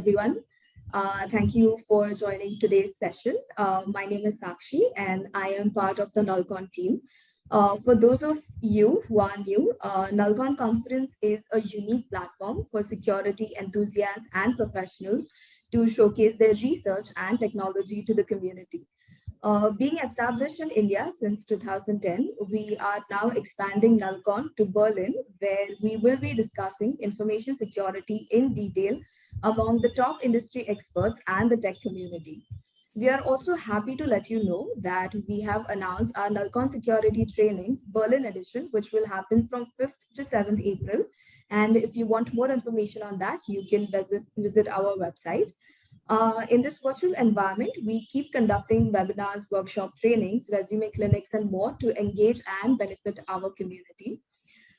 everyone. Thank you for joining today's session. My name is Sakshi, and I am part of the Nullcon team. For those of you who are new, Nullcon Conference is a unique platform for security enthusiasts and professionals to showcase their research and technology to the community. Being established in India since 2010, we are now expanding Nullcon to Berlin, where we will be discussing information security in detail among the top industry experts and the tech community. We are also happy to let you know that we have announced our Nullcon Security Trainings Berlin edition, which will happen from 5th to 7th April. And if you want more information on that, you can visit our website. In this virtual environment, we keep conducting webinars, workshop trainings, resume clinics, and more to engage and benefit our community.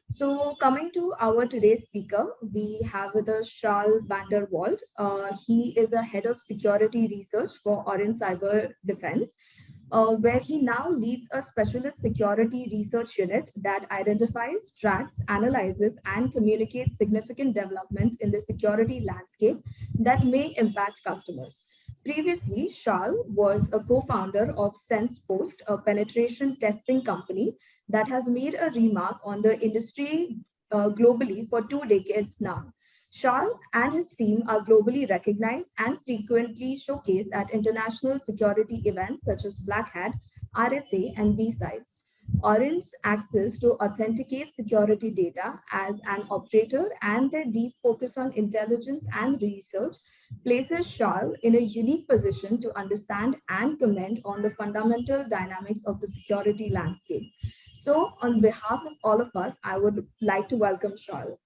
So coming to our today's speaker, we have with us Charles van der Walt. He is a head of security research for Orange Cyber Defense, where he now leads a specialist security research unit that identifies, tracks, analyzes, and communicates significant developments in the security landscape that may impact customers. Previously, Charles was a co-founder of SensePost, a penetration testing company that has made a remark on the industry globally for 2 decades now. Charles and his team are globally recognized and frequently showcased at international security events such as Black Hat, RSA, and B-Sides. Orange's access to authenticate security data as an operator and their deep focus on intelligence and research places Charles in a unique position to understand and comment on the fundamental dynamics of the security landscape. So on behalf of all of us, I would like to welcome Charles.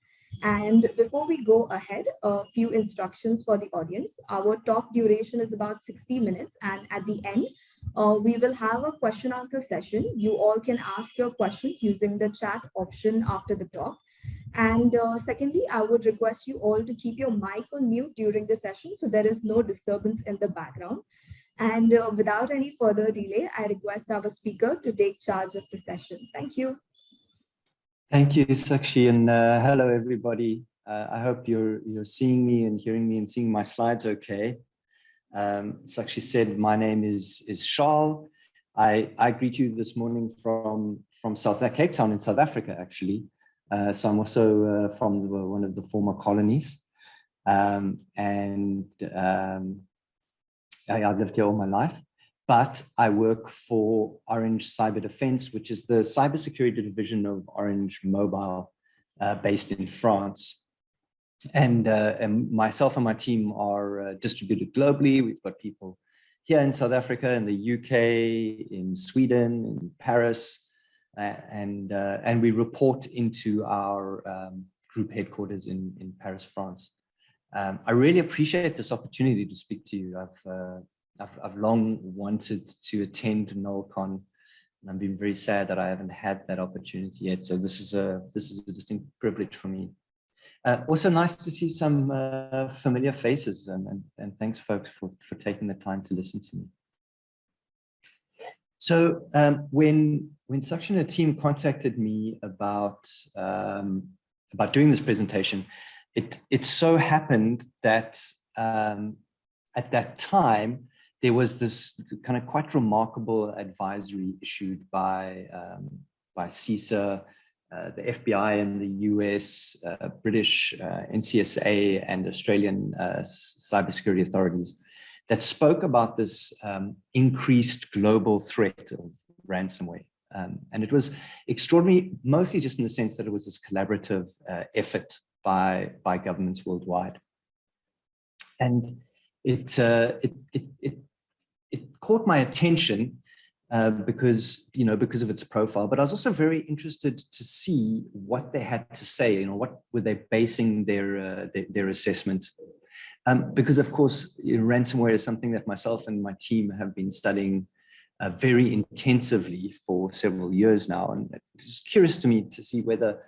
And before we go ahead, a few instructions for the audience. Our talk duration is about 60 minutes, and at the end, we will have a question answer session. You all can ask your questions using the chat option after the talk. And secondly, I would request you all to keep your mic on mute during the session so there is no disturbance in the background. And without any further delay, I request our speaker to take charge of the session. Thank you. Thank you, Sakshi, and hello, everybody. I hope you're seeing me and hearing me and seeing my slides okay. Sakshi said, my name is Charles. I greet you this morning from Cape Town in South Africa, actually. So I'm also from one of the former colonies. I've lived here all my life. But I work for Orange Cyber Defense, which is the cybersecurity division of Orange Mobile, based in France. And myself and my team are distributed globally. We've got people here in South Africa, in the UK, in Sweden, in Paris, and we report into our group headquarters in Paris, France. I really appreciate this opportunity to speak to you. I've long wanted to attend Nullcon, and I've been very sad that I haven't had that opportunity yet. So this is a distinct privilege for me. Also nice to see some familiar faces, and thanks folks for taking the time to listen to me. So when Sakshi and her team contacted me about doing this presentation, it so happened that at that time, there was this kind of quite remarkable advisory issued by CISA, the FBI in the US, British NCSA, and Australian cybersecurity authorities that spoke about this increased global threat of ransomware. And it was extraordinary, mostly just in the sense that it was this collaborative effort by governments worldwide. And it caught my attention because of its profile, but I was also very interested to see what they had to say. What were they basing their assessment? Because of course, ransomware is something that myself and my team have been studying very intensively for several years now, and it's just curious to me to see whether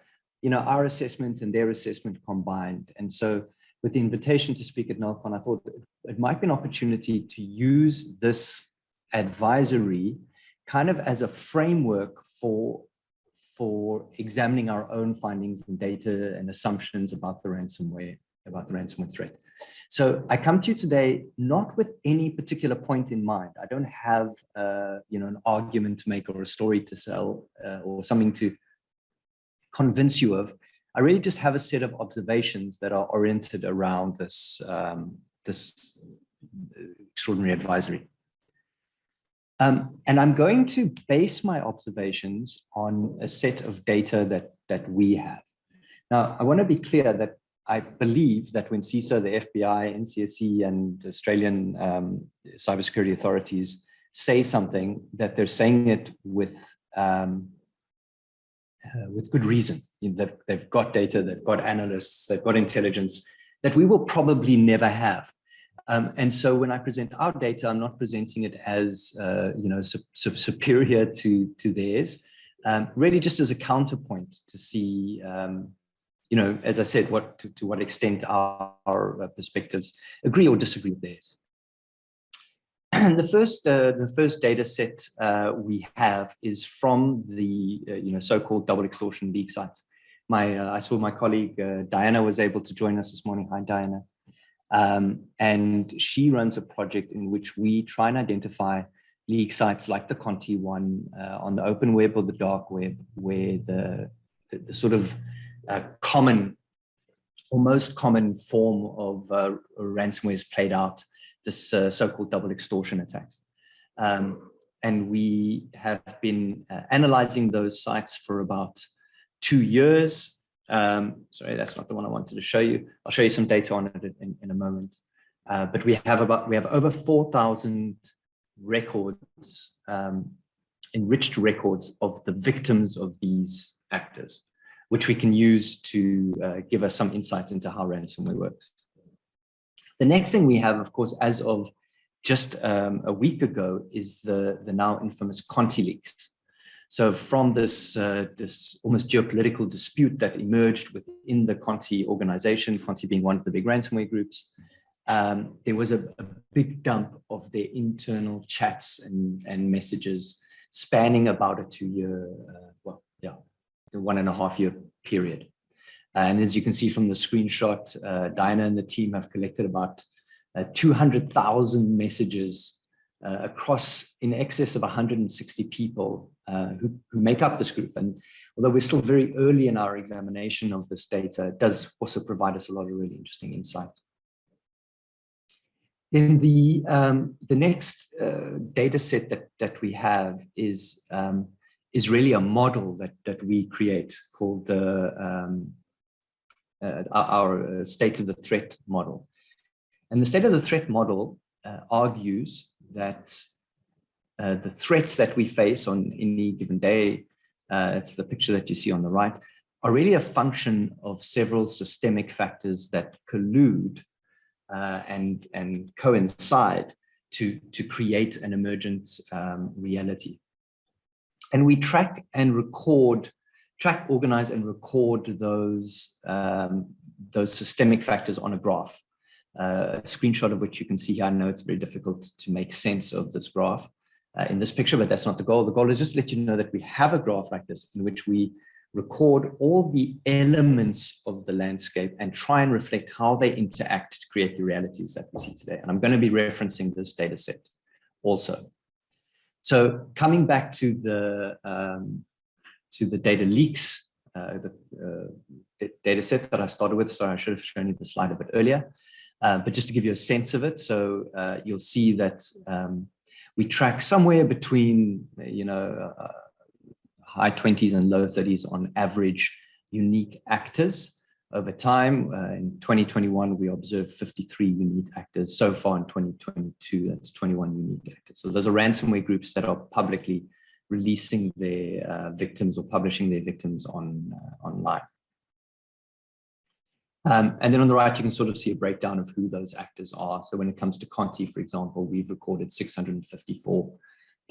our assessment and their assessment combined. And so, with the invitation to speak at Nullcon, I thought it might be an opportunity to use this advisory kind of as a framework for examining our own findings and data and assumptions about the ransomware ransomware threat. So I come to you today not with any particular point in mind. I don't have an argument to make or a story to sell or something to convince you of. I really just have a set of observations that are oriented around this extraordinary advisory. And I'm going to base my observations on a set of data that we have. Now, I want to be clear that I believe that when CISA, the FBI, NCSC, and Australian cybersecurity authorities say something, that they're saying it with good reason. They've got data, they've got analysts, they've got intelligence that we will probably never have. And so when I present our data, I'm not presenting it as superior to theirs, really just as a counterpoint to see, as I said, to what extent our perspectives agree or disagree with theirs. And the first data set we have is from the so-called double extortion leak sites. I saw my colleague Diana was able to join us this morning. Hi, Diana. And she runs a project in which we try and identify leak sites like the Conti one on the open web or the dark web, where the sort of common or most common form of ransomware is played out, this so-called double extortion attacks. And we have been analyzing those sites for about 2 years. Sorry, that's not the one I wanted to show you. I'll show you some data on it in a moment. But we have over 4,000 records, enriched records of the victims of these actors, which we can use to give us some insight into how ransomware works. The next thing we have, of course, as of just a week ago, is the now infamous Conti leaks. So from this almost geopolitical dispute that emerged within the Conti organization, Conti being one of the big ransomware groups, there was a big dump of their internal chats and messages spanning about a 2-year, 1.5 year period. And as you can see from the screenshot, Diana and the team have collected about 200,000 messages across in excess of 160 people who make up this group. And although we're still very early in our examination of this data, it does also provide us a lot of really interesting insight. Then the next data set that we have is really a model that we create called our state of the threat model. And the state of the threat model argues that the threats that we face on any given day, it's the picture that you see on the right, are really a function of several systemic factors that collude and coincide to create an emergent reality. And we track, organize, and record those systemic factors on a graph. A screenshot of which you can see here. I know it's very difficult to make sense of this graph in this picture, but that's not the goal. The goal is just to let you know that we have a graph like this in which we record all the elements of the landscape and try and reflect how they interact to create the realities that we see today. And I'm going to be referencing this data set also. So coming back to the data leaks, the data set that I started with, sorry, I should have shown you the slide a bit earlier. But just to give you a sense of it, so you'll see that we track somewhere between, high 20s and low 30s on average unique actors over time. In 2021, we observed 53 unique actors. So far in 2022, that's 21 unique actors. So those are ransomware groups that are publicly releasing their victims or publishing their victims online. And then on the right, you can sort of see a breakdown of who those actors are. So when it comes to Conti, for example, we've recorded 654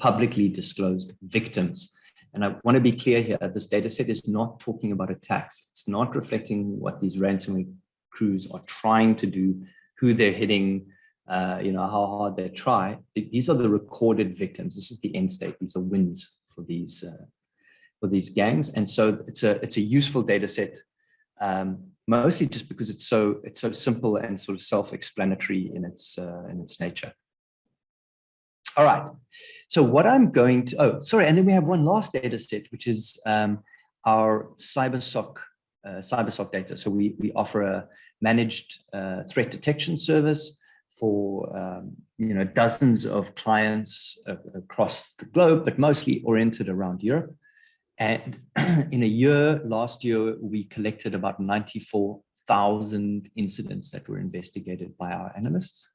publicly disclosed victims. And I want to be clear here, this data set is not talking about attacks. It's not reflecting what these ransomware crews are trying to do, who they're hitting, how hard they try. These are the recorded victims. This is the end state. These are wins for these gangs. And so it's a useful data set. mostly just because it's so simple and sort of self-explanatory in its nature. All right. So what I'm going to, and then we have one last data set, which is our CyberSoc data. So we offer a managed threat detection service for dozens of clients across the globe, but mostly oriented around Europe. And in a year, last year, we collected about 94,000 incidents that were investigated by our analysts,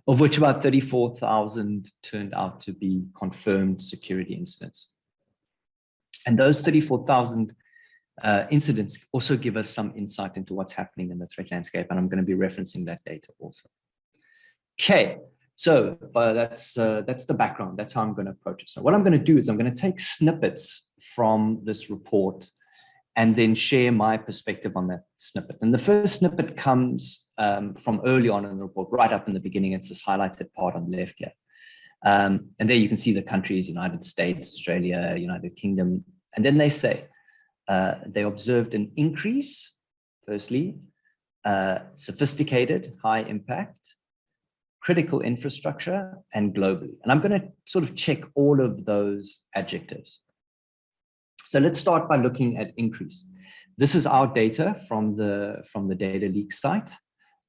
of which about 34,000 turned out to be confirmed security incidents. And those 34,000 incidents also give us some insight into what's happening in the threat landscape, and I'm going to be referencing that data also. Okay, so that's the background. That's how I'm going to approach it. So what I'm going to do is I'm going to take snippets from this report and then share my perspective on that snippet. And the first snippet comes from early on in the report, right up in the beginning. It's this highlighted part on the left here. And there you can see the countries: United States, Australia, United Kingdom. And then they say they observed an increase, firstly, sophisticated, high impact, critical infrastructure, and globally. And I'm going to sort of check all of those adjectives. So let's start by looking at increase. This is our data from the data leak site.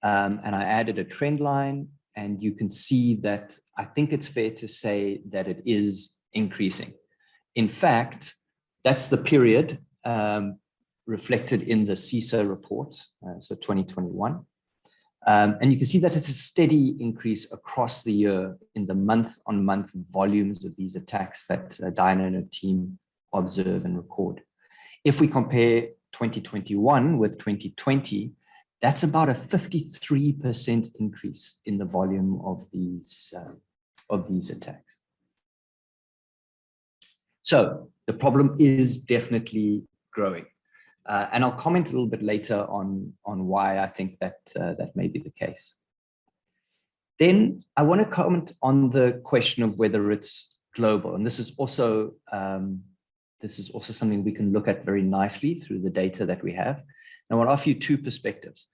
And I added a trend line, and you can see that I think it's fair to say that it is increasing. In fact, that's the period reflected in the CISA report, so 2021. And you can see that it's a steady increase across the year in the month-on-month volumes of these attacks that Diana and her team observe and record. If we compare 2021 with 2020, that's about a 53% increase in the volume of these attacks. So the problem is definitely growing. And I'll comment a little bit later on why I think that that may be the case. Then I want to comment on the question of whether it's global. And this is also something we can look at very nicely through the data that we have. And I want to offer you two perspectives.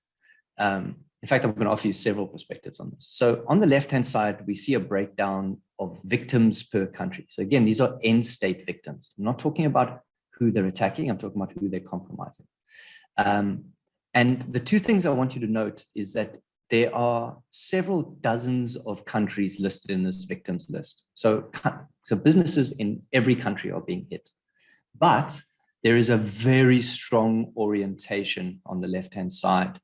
In fact, I'm going to offer you several perspectives on this. So on the left-hand side, we see a breakdown of victims per country. So again, these are end-state victims. I'm not talking about who they're attacking. I'm talking about who they're compromising. And the two things I want you to note is that there are several dozens of countries listed in this victims list. So businesses in every country are being hit. But there is a very strong orientation on the left-hand side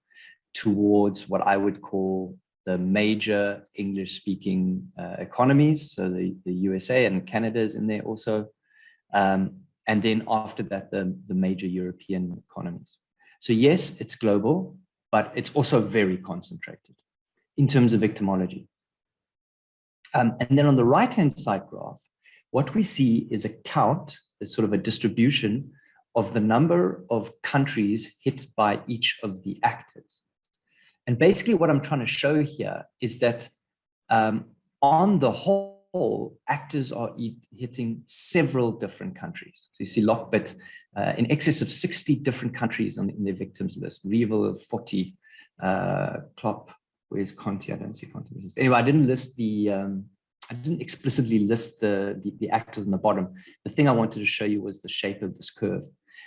towards what I would call the major English-speaking economies. So the USA and Canada is in there also. And then after that, the major European economies. So yes, it's global, but it's also very concentrated in terms of victimology. And then on the right-hand side graph, what we see is a count, is sort of a distribution of the number of countries hit by each of the actors. And basically what I'm trying to show here is that on the whole, actors are hitting several different countries. So you see Lockbit in excess of 60 different countries in their victims list. Revel of 40, Klopp, where's Conti? I don't see Conti. Anyway, I didn't explicitly list the actors on the bottom. The thing I wanted to show you was the shape of this curve.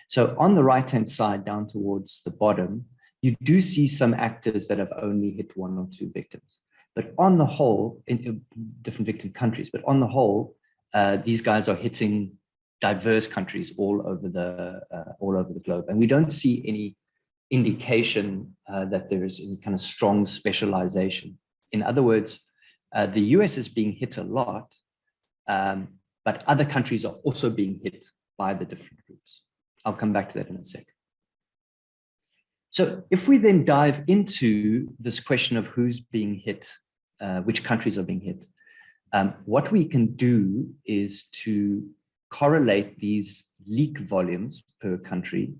So on the right-hand side down towards the bottom, you do see some actors that have only hit one or two victims. But on the whole, in different victim countries, but on the whole, these guys are hitting diverse countries all over the globe. And we don't see any indication that there is any kind of strong specialization. In other words, the US is being hit a lot, but other countries are also being hit by the different groups. I'll come back to that in a sec. So if we then dive into this question of who's being hit, which countries are being hit, what we can do is to correlate these leak volumes per country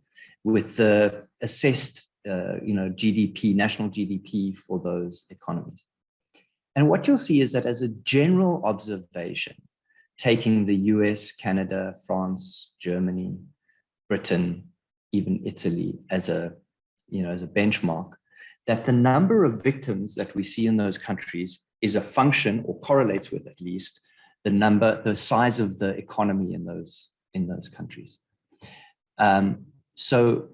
with the assessed GDP, national GDP for those economies. And what you'll see is that as a general observation, taking the US, Canada, France, Germany, Britain, even Italy as a as a benchmark, that the number of victims that we see in those countries is a function, or correlates with at least, the size of the economy in those countries. So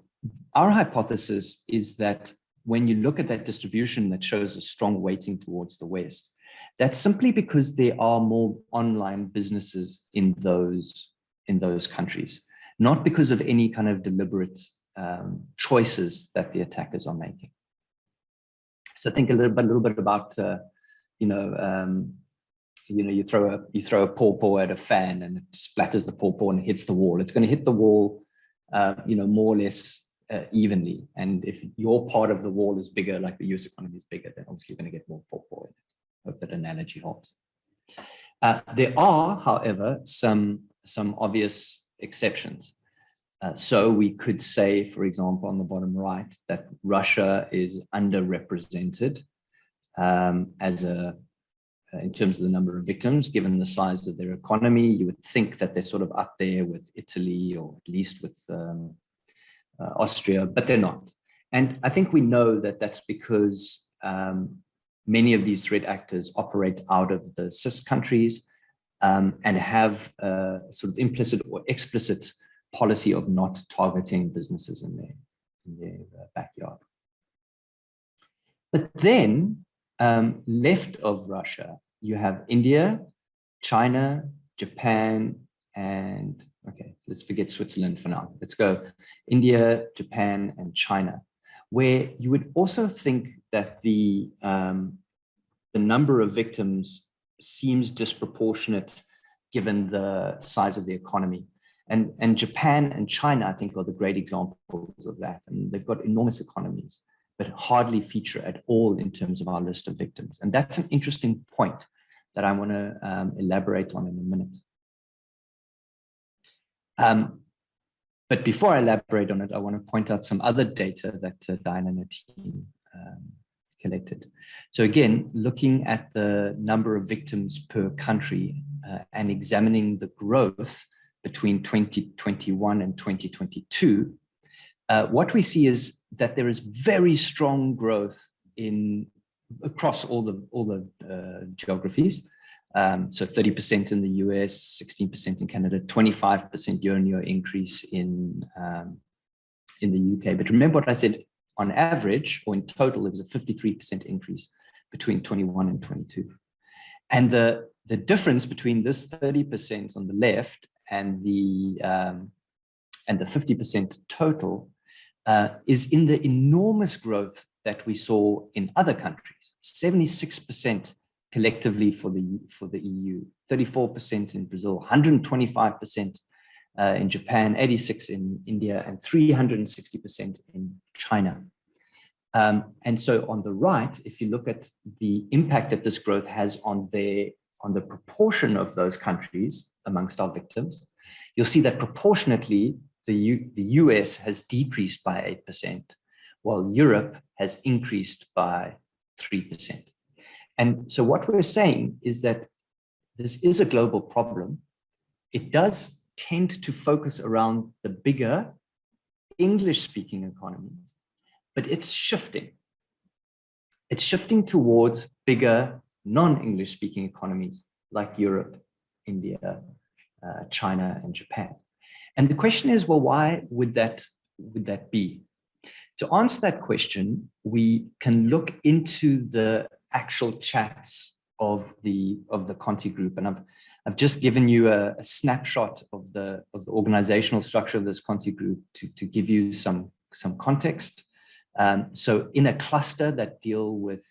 our hypothesis is that when you look at that distribution that shows a strong weighting towards the West, that's simply because there are more online businesses in those countries, not because of any kind of deliberate choices that the attackers are making. So think a little bit about, you throw a pawpaw at a fan and it splatters the pawpaw and it hits the wall. It's going to hit the wall, more or less evenly. And if your part of the wall is bigger, like the US economy is bigger, then obviously you're going to get more pawpaw in it. I hope that analogy holds. There are, however, some obvious exceptions. So we could say, for example, on the bottom right, that Russia is underrepresented in terms of the number of victims, given the size of their economy. You would think that they're sort of up there with Italy, or at least with Austria, but they're not. And I think we know that that's because many of these threat actors operate out of the CIS countries and have a sort of implicit or explicit policy of not targeting businesses in their backyard. But then, left of Russia, you have India, China, Japan, and okay, let's forget Switzerland for now. Let's go India, Japan, and China, where you would also think that the number of victims seems disproportionate given the size of the economy. And Japan and China, I think, are the great examples of that. And they've got enormous economies, but hardly feature at all in terms of our list of victims. And that's an interesting point that I want to elaborate on in a minute. But before I elaborate on it, I want to point out some other data that Diane and her team collected. So again, looking at the number of victims per country and examining the growth between 2021 and 2022, what we see is that there is very strong growth across all the geographies. So 30% in the US, 16% in Canada, 25% year-on-year increase in the UK. But remember what I said, on average, or in total, it was a 53% increase between 21 and 22. And the difference between this 30% on the left and the 50% total is in the enormous growth that we saw in other countries. 76% collectively for the EU, 34% in Brazil, 125% in Japan, 86% in India, and 360% in China. And so on the right, if you look at the impact that this growth has on the proportion of those countries amongst our victims, you'll see that proportionately, the US has decreased by 8%, while Europe has increased by 3%. And so what we're saying is that this is a global problem. It does tend to focus around the bigger English-speaking economies, but it's shifting. It's shifting towards bigger non-English-speaking economies like Europe, India, China, and Japan. And the question is, well, why would that be? To answer that question, we can look into the actual chats of the Conti group, and I've just given you a snapshot of the organizational structure of this Conti group to give you some context. So in a cluster that deal with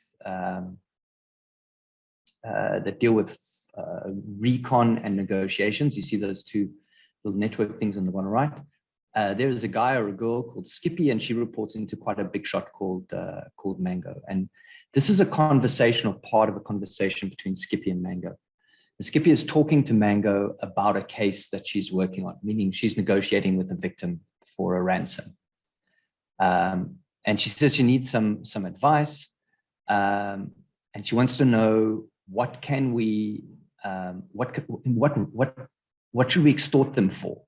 recon and negotiations, you see those two little network things on the bottom right. There is a guy or a girl called Skippy, and she reports into quite a big shot called Mango. And this is a conversational part of a conversation between Skippy and Mango. And Skippy is talking to Mango about a case that she's working on, meaning she's negotiating with a victim for a ransom. And she says she needs some advice, and she wants to know what should we extort them for?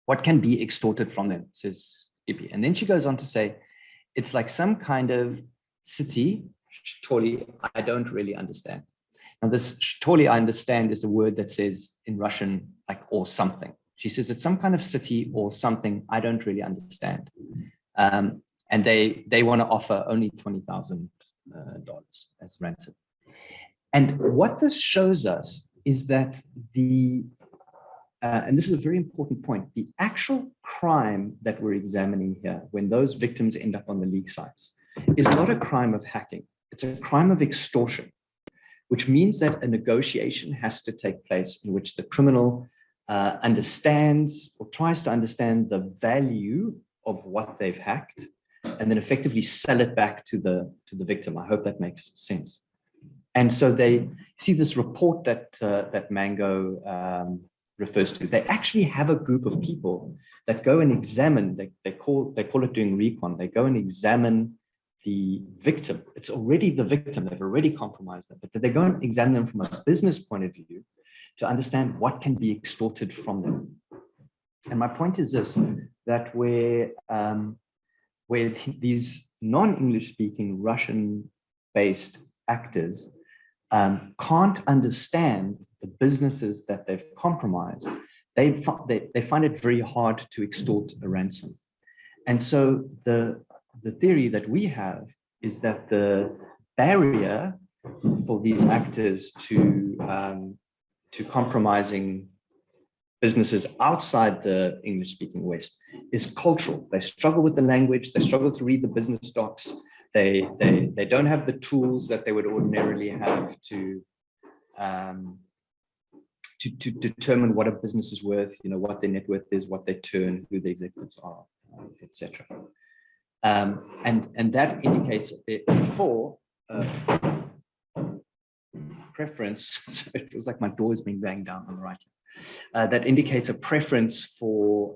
What can be extorted from them, says hippie. And then she goes on to say, it's like some kind of city, Shtoli, I don't really understand. Now this Shtoli, I understand, is a word that says in Russian, like, or something. She says it's some kind of city or something I don't really understand. And they want to offer only $20,000 as ransom. And what this shows us is that and this is a very important point, the actual crime that we're examining here, when those victims end up on the leak sites, is not a crime of hacking. It's a crime of extortion, which means that a negotiation has to take place in which the criminal understands or tries to understand the value of what they've hacked and then effectively sell it back to the victim. I hope that makes sense. And so they see this report that Mango refers to. They actually have a group of people that go and examine, they call it doing recon. They go and examine the victim. It's already the victim. They've already compromised them, but they go and examine them from a business point of view to understand what can be extorted from them. And my point is this, that where these non-English speaking Russian-based actors can't understand the businesses that they've compromised, they find it very hard to extort a ransom. And so the theory that we have is that the barrier for these actors to compromising businesses outside the English-speaking West is cultural. They struggle with the language, they struggle to read the business docs, they don't have the tools that they would ordinarily have to determine what a business is worth, what their net worth is, what they turn, who the executives are, etc. And that indicates for preference. So it feels like my door is being banged down on the right. That indicates a preference for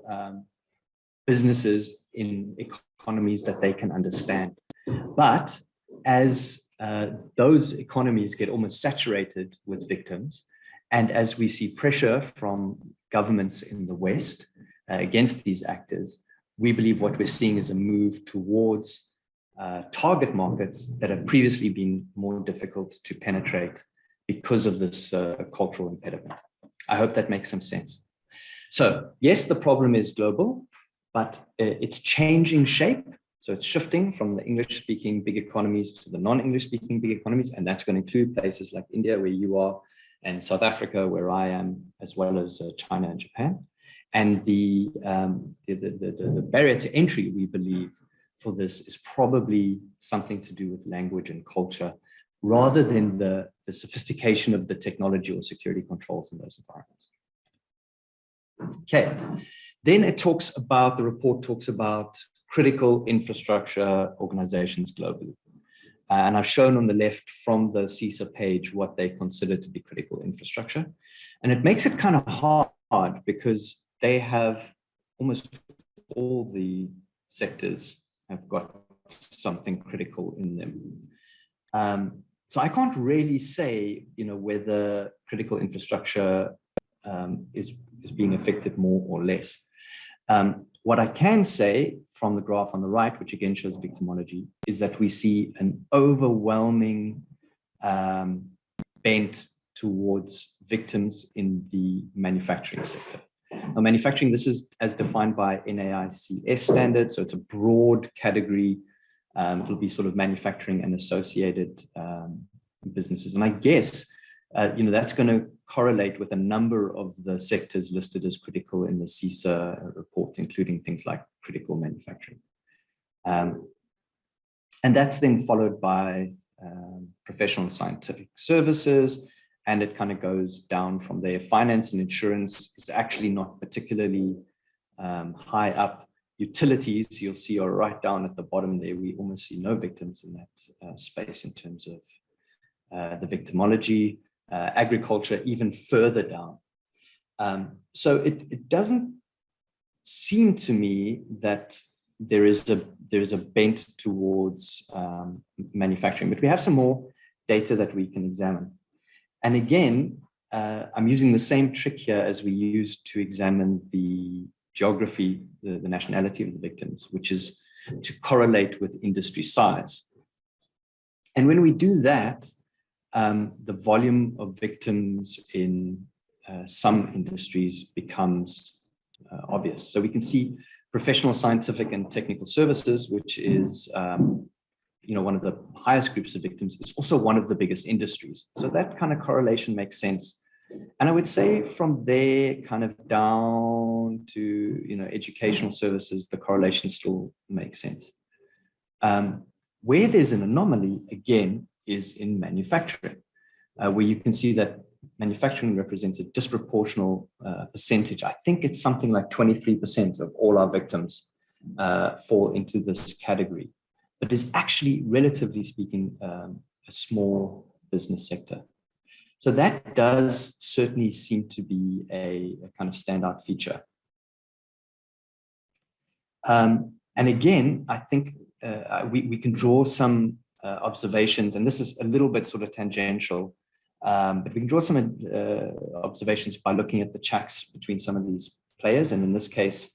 businesses in economies that they can understand. But as those economies get almost saturated with victims, and as we see pressure from governments in the West against these actors, we believe what we're seeing is a move towards target markets that have previously been more difficult to penetrate because of this cultural impediment. I hope that makes some sense. So yes, the problem is global, but it's changing shape. So it's shifting from the English-speaking big economies to the non-English-speaking big economies, and that's going to include places like India, where you are, and South Africa, where I am, as well as China and Japan. And the barrier to entry, we believe, for this is probably something to do with language and culture, rather than the sophistication of the technology or security controls in those environments. Okay, then the report talks about critical infrastructure organizations globally. And I've shown on the left from the CISA page what they consider to be critical infrastructure. And it makes it kind of hard because they have almost all the sectors have got something critical in them. So I can't really say, whether critical infrastructure is being affected more or less. What I can say from the graph on the right, which again shows victimology, is that we see an overwhelming bent towards victims in the manufacturing sector. Now, manufacturing, this is as defined by NAICS standards, so it's a broad category. It'll be sort of manufacturing and associated businesses. And I guess, that's going to correlate with a number of the sectors listed as critical in the CISA report, including things like critical manufacturing. And that's then followed by professional and scientific services, and it kind of goes down from there. Finance and insurance is actually not particularly high up. Utilities, you'll see, are right down at the bottom there. We almost see no victims in that space in terms of the victimology. Agriculture even further down. So it doesn't seem to me that there is a bent towards manufacturing, but we have some more data that we can examine. And again, I'm using the same trick here as we used to examine the geography, the nationality of the victims, which is to correlate with industry size. And when we do that, the volume of victims in some industries becomes obvious. So we can see professional, scientific, and technical services, which is one of the highest groups of victims. It's also one of the biggest industries. So that kind of correlation makes sense. And I would say from there kind of down to educational services, the correlation still makes sense. Where there's an anomaly, again, is in manufacturing, where you can see that manufacturing represents a disproportional percentage. I think it's something like 23% of all our victims fall into this category, but is actually, relatively speaking, a small business sector. So that does certainly seem to be a kind of standout feature. And again, I think we can draw some observations, and this is a little bit sort of tangential, but we can draw some observations by looking at the chats between some of these players. And in this case,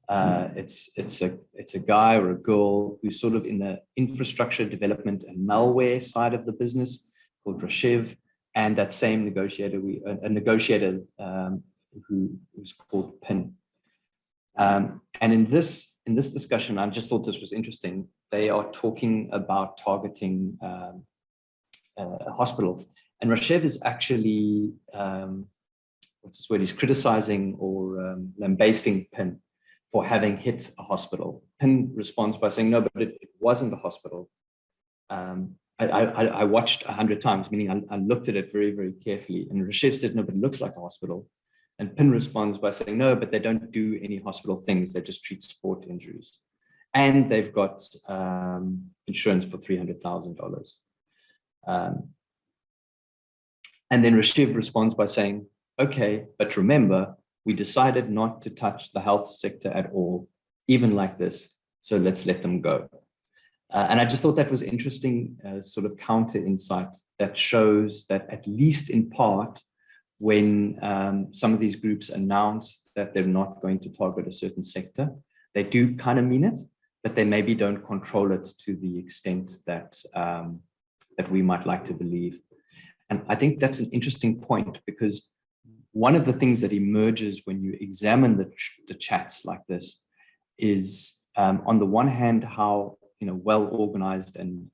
it's a guy or a girl who's sort of in the infrastructure development and malware side of the business, called Rashev, and that same negotiator, a negotiator who's called Pin. And in this discussion, I just thought this was interesting. They are talking about targeting a hospital, and Rashev is actually what's this word? He's criticizing or lambasting Pin for having hit a hospital. Pin responds by saying, "No, but it wasn't a hospital. I watched 100 times," meaning I looked at it very, very carefully. And Rashev said, "No, but it looks like a hospital." And Pin responds by saying, "No, but they don't do any hospital things. They just treat sport injuries. And they've got insurance for $300,000. And then Rashev responds by saying, "Okay, but remember, we decided not to touch the health sector at all, even like this. So let's let them go." And I just thought that was interesting, sort of counter insight that shows that, at least in part, when some of these groups announce that they're not going to target a certain sector, they do kind of mean it, but they maybe don't control it to the extent that that we might like to believe. And I think that's an interesting point, because one of the things that emerges when you examine the chats like this is, on the one hand, how well organized and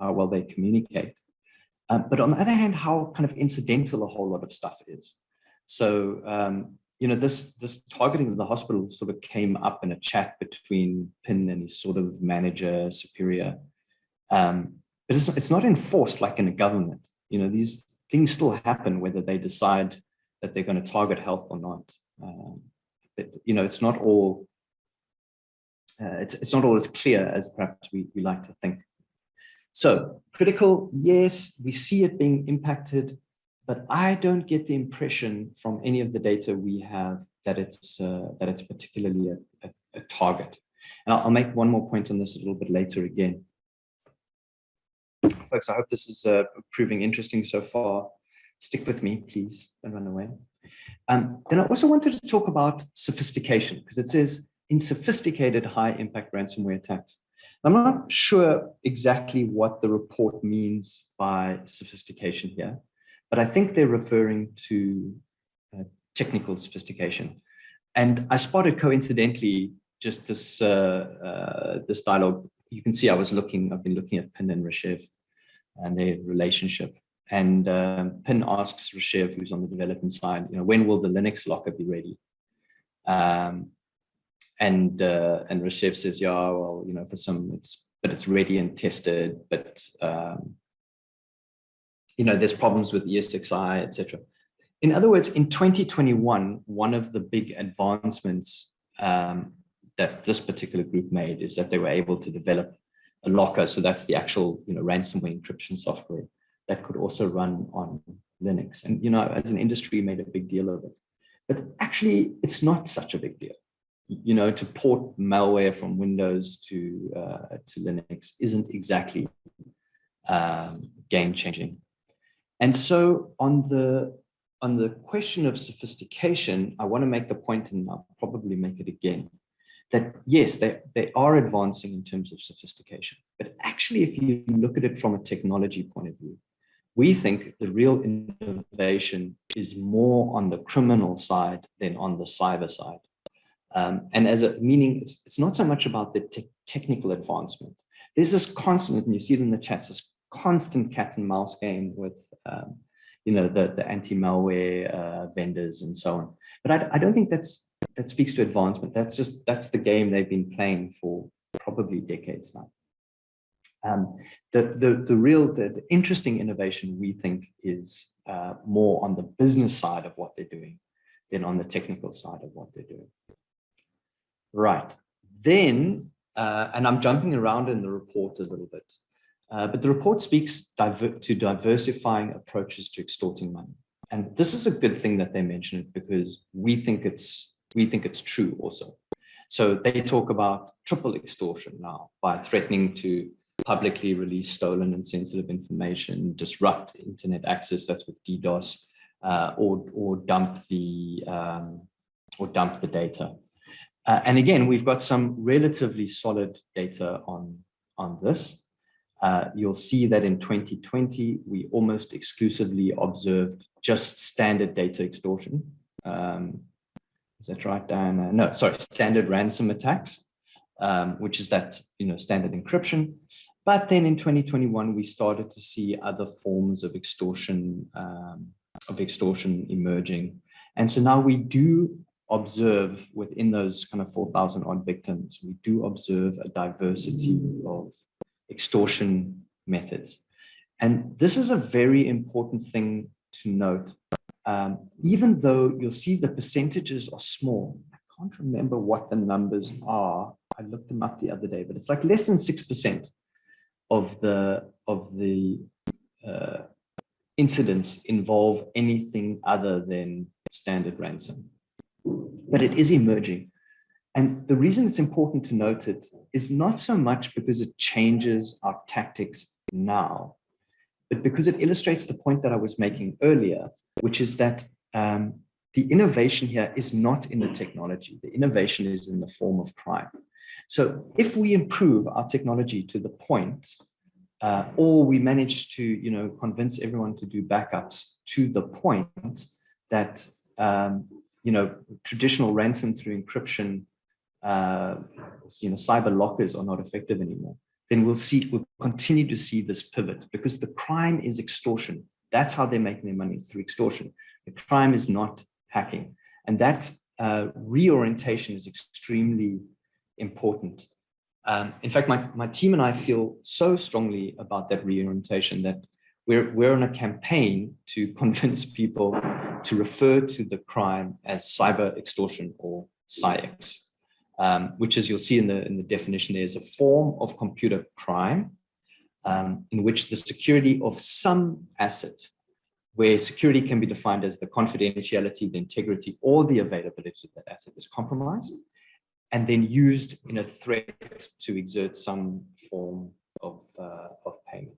how well they communicate. But on the other hand, how kind of incidental a whole lot of stuff is. So, this targeting of the hospital sort of came up in a chat between Pin and his sort of manager, superior. But it's not enforced like in a government. These things still happen whether they decide that they're going to target health or not. It's not all. It's not all as clear as perhaps we like to think. So critical, yes, we see it being impacted, but I don't get the impression from any of the data we have that it's particularly a target. And I'll make one more point on this a little bit later again. Folks, I hope this is proving interesting so far. Stick with me, please, don't run away. Then I also wanted to talk about sophistication, because it says in sophisticated high-impact ransomware attacks. I'm not sure exactly what the report means by sophistication here, but I think they're referring to technical sophistication. And I spotted coincidentally just this this dialogue. You can see I've been looking at Pin and Rashev and their relationship. And Pin asks Rashev, who's on the development side, when will the Linux locker be ready? And Rashev says, yeah, well, for some, it's ready and tested, but there's problems with ESXi, etc. In other words, in 2021, one of the big advancements that this particular group made is that they were able to develop a locker. So that's the actual ransomware encryption software that could also run on Linux. And as an industry, made a big deal of it. But actually, it's not such a big deal. To port malware from Windows to Linux isn't exactly game changing. And so on the on the question of sophistication, I want to make the point, and I'll probably make it again, that yes, they are advancing in terms of sophistication. But actually, if you look at it from a technology point of view, we think the real innovation is more on the criminal side than on the cyber side. And as a meaning, it's not so much about the technical advancement. There's this constant, and you see it in the chats, this constant cat and mouse game with the anti-malware vendors and so on. But I don't think that speaks to advancement. That's the game they've been playing for probably decades now. The interesting innovation, we think, is more on the business side of what they're doing than on the technical side of what they're doing. Right. Then, and I'm jumping around in the report a little bit, but the report speaks to diversifying approaches to extorting money. And this is a good thing that they mention it, because we think it's true also. So they talk about triple extortion now by threatening to publicly release stolen and sensitive information, disrupt internet access, that's with DDoS, or dump the data. And again, we've got some relatively solid data on this. You'll see that in 2020, we almost exclusively observed just standard data extortion. Is that right, Diana? No, sorry, standard ransom attacks, which is that standard encryption. But then in 2021, we started to see other forms of extortion emerging. And so now we do observe within those kind of 4,000 odd victims, we do observe a diversity of extortion methods. And this is a very important thing to note. Even though you'll see the percentages are small, I can't remember what the numbers are. I looked them up the other day, but it's like less than 6% of the incidents involve anything other than standard ransom. But it is emerging. And the reason it's important to note it is not so much because it changes our tactics now, but because it illustrates the point that I was making earlier, which is that the innovation here is not in the technology. The innovation is in the form of crime. So if we improve our technology to the point, or we manage to convince everyone to do backups to the point that traditional ransom through encryption, cyber lockers are not effective anymore, then we'll continue to see this pivot, because the crime is extortion. That's how they're making their money, through extortion. The crime is not hacking. And that reorientation is extremely important. In fact, my team and I feel so strongly about that reorientation that we're on a campaign to convince people to refer to the crime as cyber extortion, or CIEX, which, as you'll see in the definition, there is a form of computer crime in which the security of some asset, where security can be defined as the confidentiality, the integrity, or the availability of that asset, is compromised, and then used in a threat to exert some form of payment.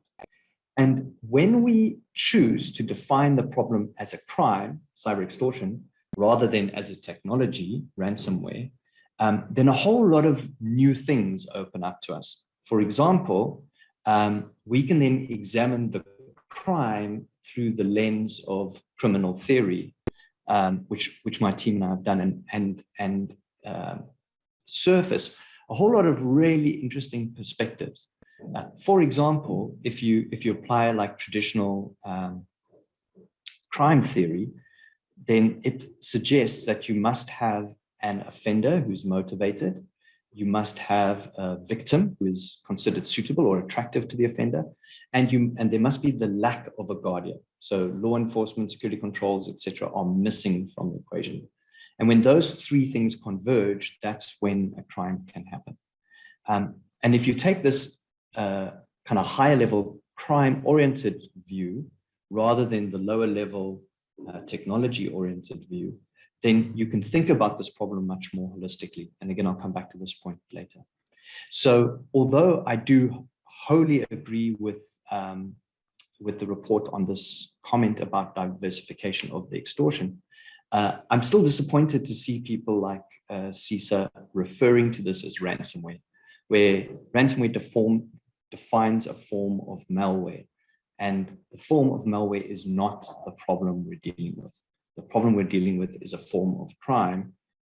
And when we choose to define the problem as a crime, cyber extortion, rather than as a technology, ransomware, then a whole lot of new things open up to us. For example, we can then examine the crime through the lens of criminal theory, which my team and I have done, and surface a whole lot of really interesting perspectives. For example, if you apply like traditional crime theory, then it suggests that you must have an offender who's motivated, you must have a victim who is considered suitable or attractive to the offender, and there must be the lack of a guardian. So law enforcement, security controls, etc., are missing from the equation. And when those three things converge, that's when a crime can happen. And if you take this kind of higher level crime-oriented view rather than the lower level technology-oriented view, then you can think about this problem much more holistically. And again, I'll come back to this point later. So although I do wholly agree with with the report on this comment about diversification of the extortion, I'm still disappointed to see people like CISA referring to this as ransomware, where ransomware defines a form of malware. And the form of malware is not the problem we're dealing with. The problem we're dealing with is a form of crime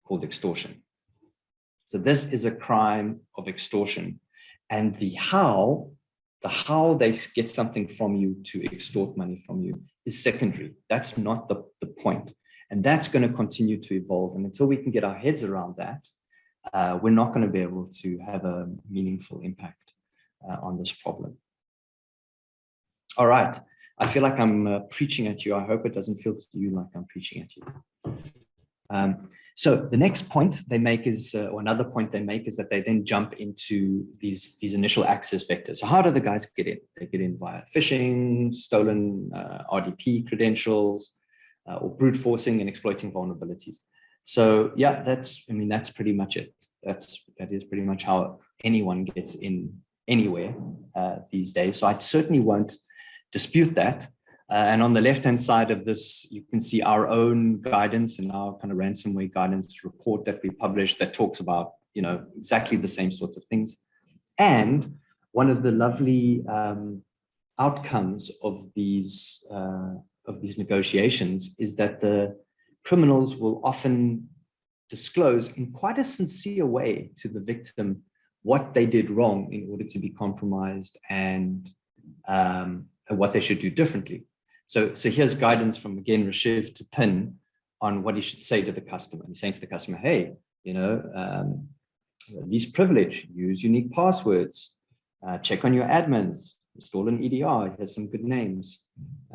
called extortion. So this is a crime of extortion. And the how they get something from you to extort money from you is secondary. That's not the point. And that's going to continue to evolve. And until we can get our heads around that, we're not going to be able to have a meaningful impact on this problem. All right. I feel like I'm preaching at you. I hope it doesn't feel to you like I'm preaching at you. So the next point they make is, or another point they make is that they then jump into these initial access vectors. So how do the guys get in? They get in via phishing, stolen RDP credentials, or brute forcing and exploiting vulnerabilities. So yeah, that's pretty much it. That is pretty much how anyone gets in anywhere these days. So I certainly won't dispute that. And on the left-hand side of this, you can see our own guidance and our kind of ransomware guidance report that we published that talks about, exactly the same sorts of things. And one of the lovely outcomes of these negotiations is that the criminals will often disclose in quite a sincere way to the victim what they did wrong in order to be compromised and what they should do differently. So here's guidance from, again, Rashiv to Pin on what he should say to the customer. He's saying to the customer, hey, least privilege, use unique passwords, check on your admins, install an EDR, here's some good names,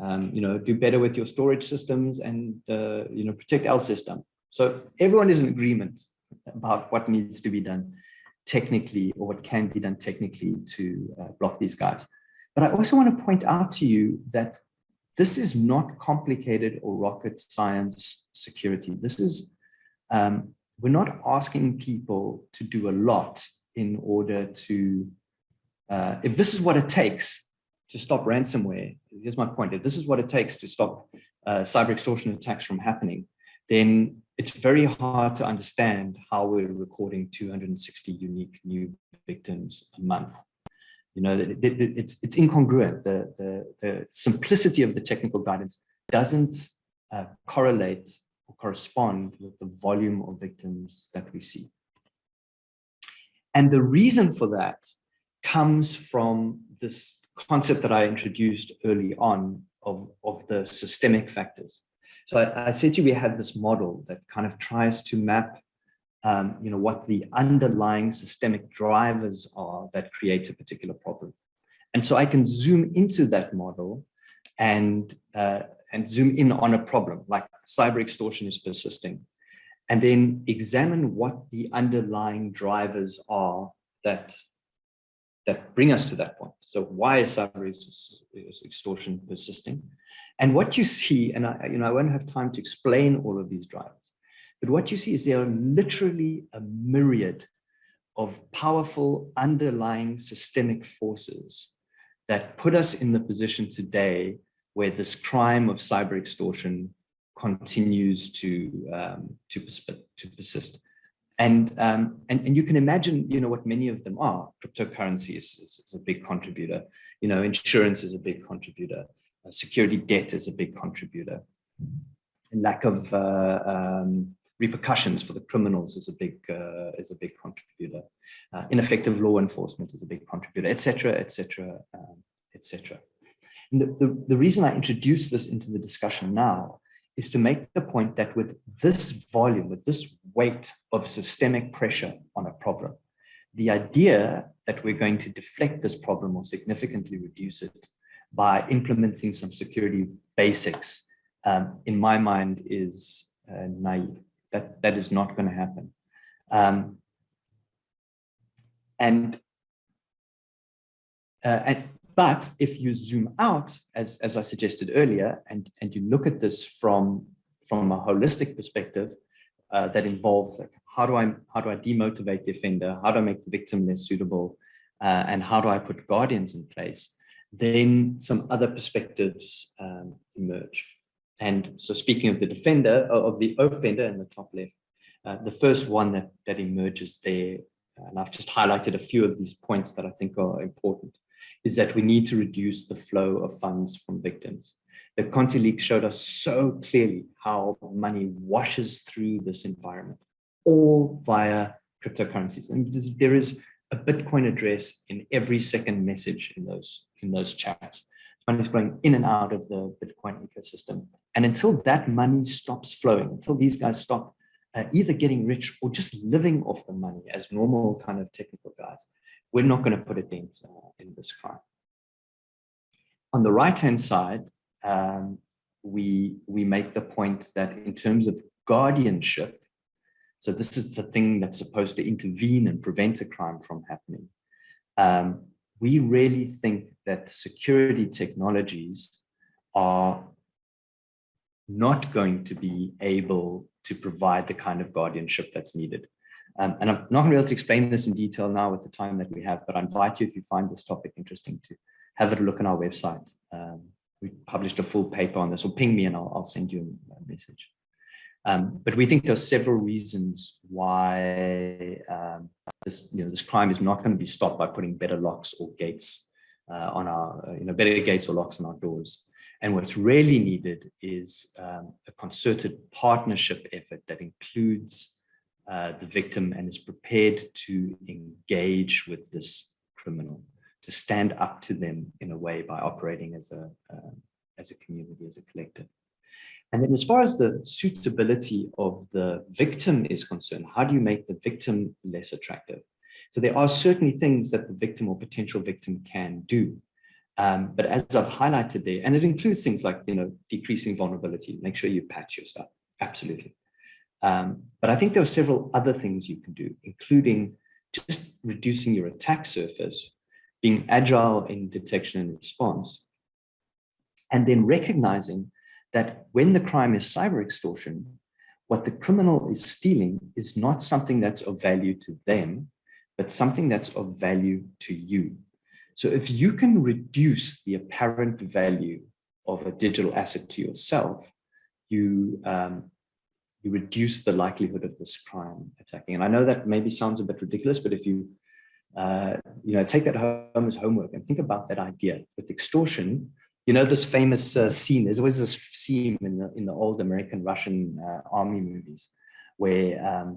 do better with your storage systems and, protect our system. So everyone is in agreement about what needs to be done technically, or what can be done technically to block these guys. But I also want to point out to you that this is not complicated or rocket science security. This is, we're not asking people to do a lot in order to, if this is what it takes to stop ransomware, here's my point, if this is what it takes to stop cyber extortion attacks from happening, then it's very hard to understand how we're recording 260 unique new victims a month. It's incongruent. The simplicity of the technical guidance doesn't correlate or correspond with the volume of victims that we see. And the reason for that comes from this concept that I introduced early on of the systemic factors. So I said to you, we have this model that kind of tries to map what the underlying systemic drivers are that create a particular problem. And so I can zoom into that model and zoom in on a problem, like cyber extortion is persisting, and then examine what the underlying drivers are that bring us to that point. So why is cyber extortion persisting? And what you see, and I won't have time to explain all of these drivers, but what you see is there are literally a myriad of powerful underlying systemic forces that put us in the position today where this crime of cyber extortion continues to persist. And you can imagine, what many of them are. Cryptocurrency is a big contributor. Insurance is a big contributor. Security debt is a big contributor. Lack of repercussions for the criminals is a big contributor. Ineffective law enforcement is a big contributor, et cetera, et cetera, et cetera. And the reason I introduce this into the discussion now is to make the point that with this volume, with this weight of systemic pressure on a problem, the idea that we're going to deflect this problem or significantly reduce it by implementing some security basics, in my mind, is naive. That is not going to happen. But if you zoom out, as I suggested earlier, and you look at this from a holistic perspective that involves, like, how do I demotivate the offender? How do I make the victim less suitable? And how do I put guardians in place? then some other perspectives emerge. And so speaking of the defender, of the offender in the top left, the first one that emerges there, and I've just highlighted a few of these points that I think are important, is that we need to reduce the flow of funds from victims. The Conti leak showed us so clearly how money washes through this environment, all via cryptocurrencies. And there is a Bitcoin address in every second message in those chats. Money is flowing in and out of the Bitcoin ecosystem. And until that money stops flowing, until these guys stop either getting rich or just living off the money as normal kind of technical guys, we're not going to put a dent in this crime. On the right-hand side, we make the point that in terms of guardianship, so this is the thing that's supposed to intervene and prevent a crime from happening. We really think that security technologies are not going to be able to provide the kind of guardianship that's needed. And I'm not going to be able to explain this in detail now with the time that we have, but I invite you, if you find this topic interesting, to have a look on our website. We published a full paper on this, or ping me and I'll send you a message. But we think there are several reasons why this crime is not going to be stopped by putting better locks or gates on our, better gates or locks on our doors. And what's really needed is a concerted partnership effort that includes the victim and is prepared to engage with this criminal, to stand up to them in a way by operating as a community, as a collective. And then as far as the suitability of the victim is concerned, how do you make the victim less attractive? So there are certainly things that the victim or potential victim can do. But as I've highlighted there, and it includes things like, decreasing vulnerability, make sure you patch your stuff, absolutely. But I think there are several other things you can do, including just reducing your attack surface, being agile in detection and response, and then recognizing that when the crime is cyber extortion, what the criminal is stealing is not something that's of value to them, but something that's of value to you. So if you can reduce the apparent value of a digital asset to yourself, you reduce the likelihood of this crime attacking. And I know that maybe sounds a bit ridiculous, but if you take that home as homework and think about that idea with extortion. This famous scene, there's always this scene in the old American Russian army movies where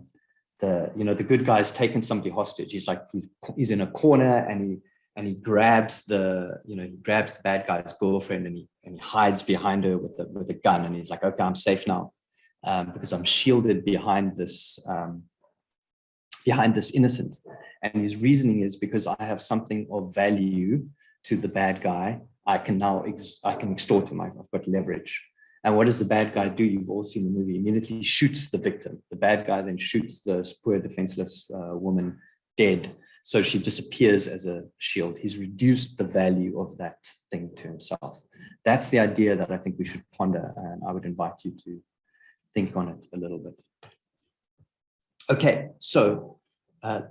the good guy's taken somebody hostage. He's in a corner and he grabs the bad guy's girlfriend and he hides behind her with a gun, and he's like, okay, I'm safe now because I'm shielded behind this innocent. And his reasoning is, because I have something of value to the bad guy, I can extort him. I've got leverage. And what does the bad guy do? You've all seen the movie. Immediately shoots the victim. The bad guy then shoots the poor defenseless woman dead. So she disappears as a shield. He's reduced the value of that thing to himself. That's the idea that I think we should ponder, and I would invite you to think on it a little bit. Okay, so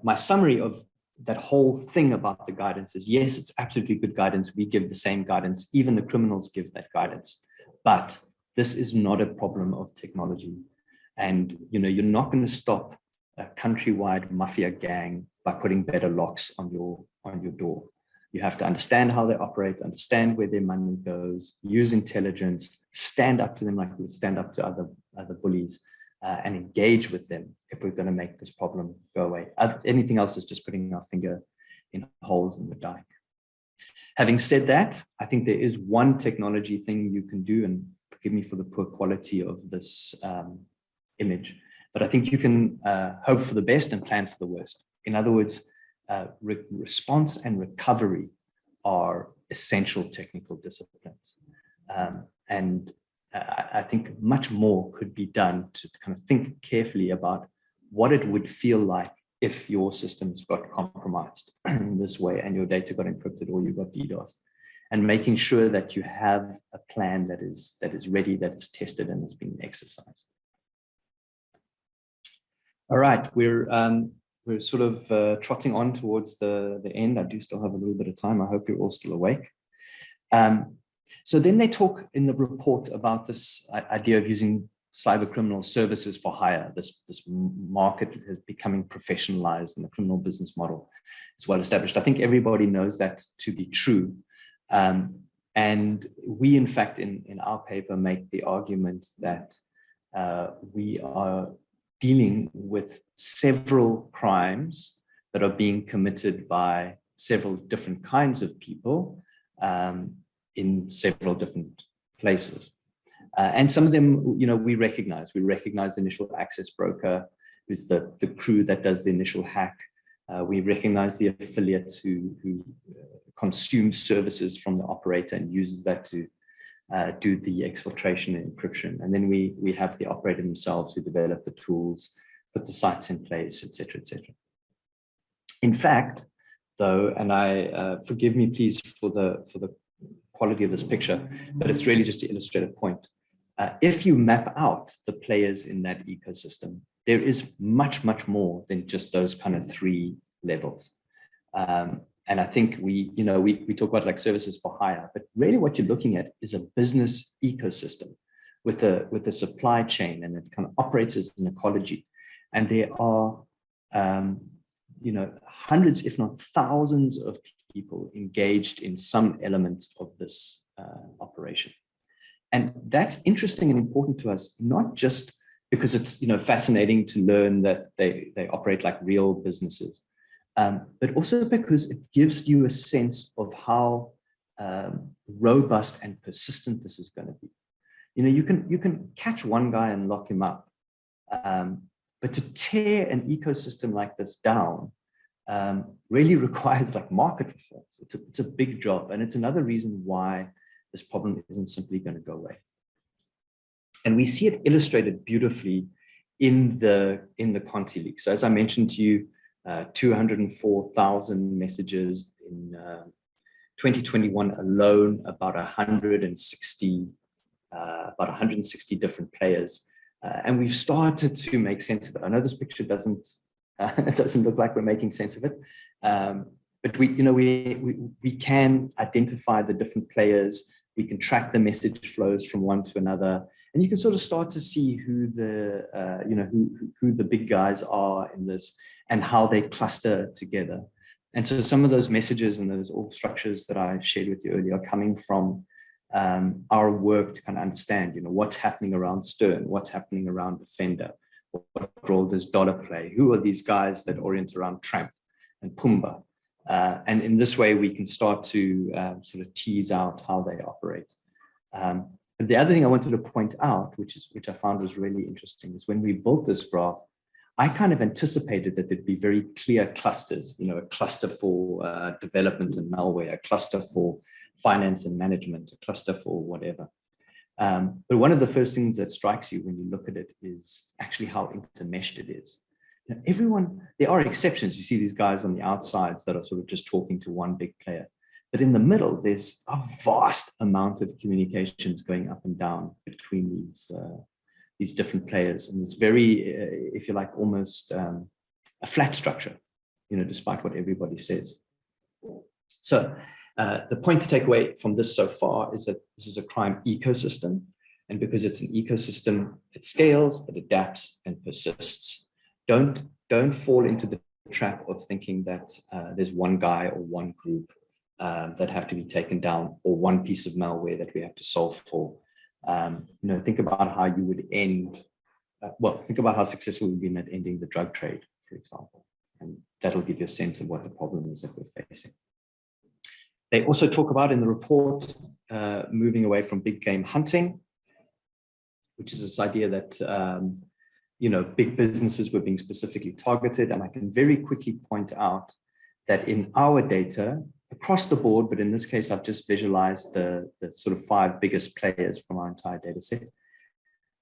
my summary of that whole thing about the guidance is, yes, it's absolutely good guidance. We give the same guidance. Even the criminals give that guidance. But this is not a problem of technology. And you're not going to stop a countrywide mafia gang by putting better locks on your door. You have to understand how they operate, understand where their money goes, use intelligence, stand up to them like we would stand up to other bullies, and engage with them if we're going to make this problem go away. Anything else is just putting our finger in holes in the dike. Having said that, I think there is one technology thing you can do, and forgive me for the poor quality of this image, but I think you can hope for the best and plan for the worst. In other words, response and recovery are essential technical disciplines. And I think much more could be done to kind of think carefully about what it would feel like if your systems got compromised in this way and your data got encrypted or you got DDoS, and making sure that you have a plan that is ready, that is tested and is being exercised. All right, we're sort of trotting on towards the end. I do still have a little bit of time. I hope you're all still awake. So then they talk in the report about this idea of using cyber criminal services for hire. This market is becoming professionalized and the criminal business model is well established. I think everybody knows that to be true. And we, in fact, in our paper, make the argument that we are dealing with several crimes that are being committed by several different kinds of people in several different places. And some of them, we recognize. We recognize the initial access broker, who's the crew that does the initial hack. We recognize the affiliates who consume services from the operator and uses that to do the exfiltration and encryption. And then we have the operator themselves who develop the tools, put the sites in place, et cetera, et cetera. In fact, though, and I forgive me, please, for the quality of this picture, but it's really just to illustrate a point. If you map out the players in that ecosystem, there is much, much more than just those kind of three levels. And I think we talk about like services for hire, but really what you're looking at is a business ecosystem with a supply chain, and it kind of operates as an ecology. And there are hundreds, if not thousands, of people engaged in some element of this operation. And that's interesting and important to us, not just because it's fascinating to learn that they operate like real businesses, but also because it gives you a sense of how robust and persistent this is going to be. You can catch one guy and lock him up, but to tear an ecosystem like this down really requires like market reforms. It's a big job, and it's another reason why this problem isn't simply going to go away. And we see it illustrated beautifully in the Conti leak. So as I mentioned to you, 204,000 messages in 2021 alone, about 160 different players. And we've started to make sense of it. I know this picture doesn't look like we're making sense of it, but we can identify the different players. We can track the message flows from one to another, and you can sort of start to see who the big guys are in this and how they cluster together. And so some of those messages and those org structures that I shared with you earlier are coming from our work to kind of understand, what's happening around Stern, what's happening around Defender, what role does Dollar play, who are these guys that orient around Tramp and Pumbaa. And in this way, we can start to sort of tease out how they operate. But the other thing I wanted to point out, which I found was really interesting, is when we built this graph, I kind of anticipated that there'd be very clear clusters, a cluster for development and malware, a cluster for finance and management, a cluster for whatever. But one of the first things that strikes you when you look at it is actually how intermeshed it is. There are exceptions. You see these guys on the outsides that are sort of just talking to one big player. But in the middle, there's a vast amount of communications going up and down between these different players. And it's very, if you like, almost a flat structure, despite what everybody says. So the point to take away from this so far is that this is a crime ecosystem. And because it's an ecosystem, it scales, it adapts and persists. Don't fall into the trap of thinking that there's one guy or one group that have to be taken down, or one piece of malware that we have to solve for. Think about how you would end. Think about how successful we've been at ending the drug trade, for example, and that'll give you a sense of what the problem is that we're facing. They also talk about in the report moving away from big game hunting, which is this idea that big businesses were being specifically targeted. And I can very quickly point out that in our data across the board, but in this case, I've just visualized the sort of 5 biggest players from our entire data set.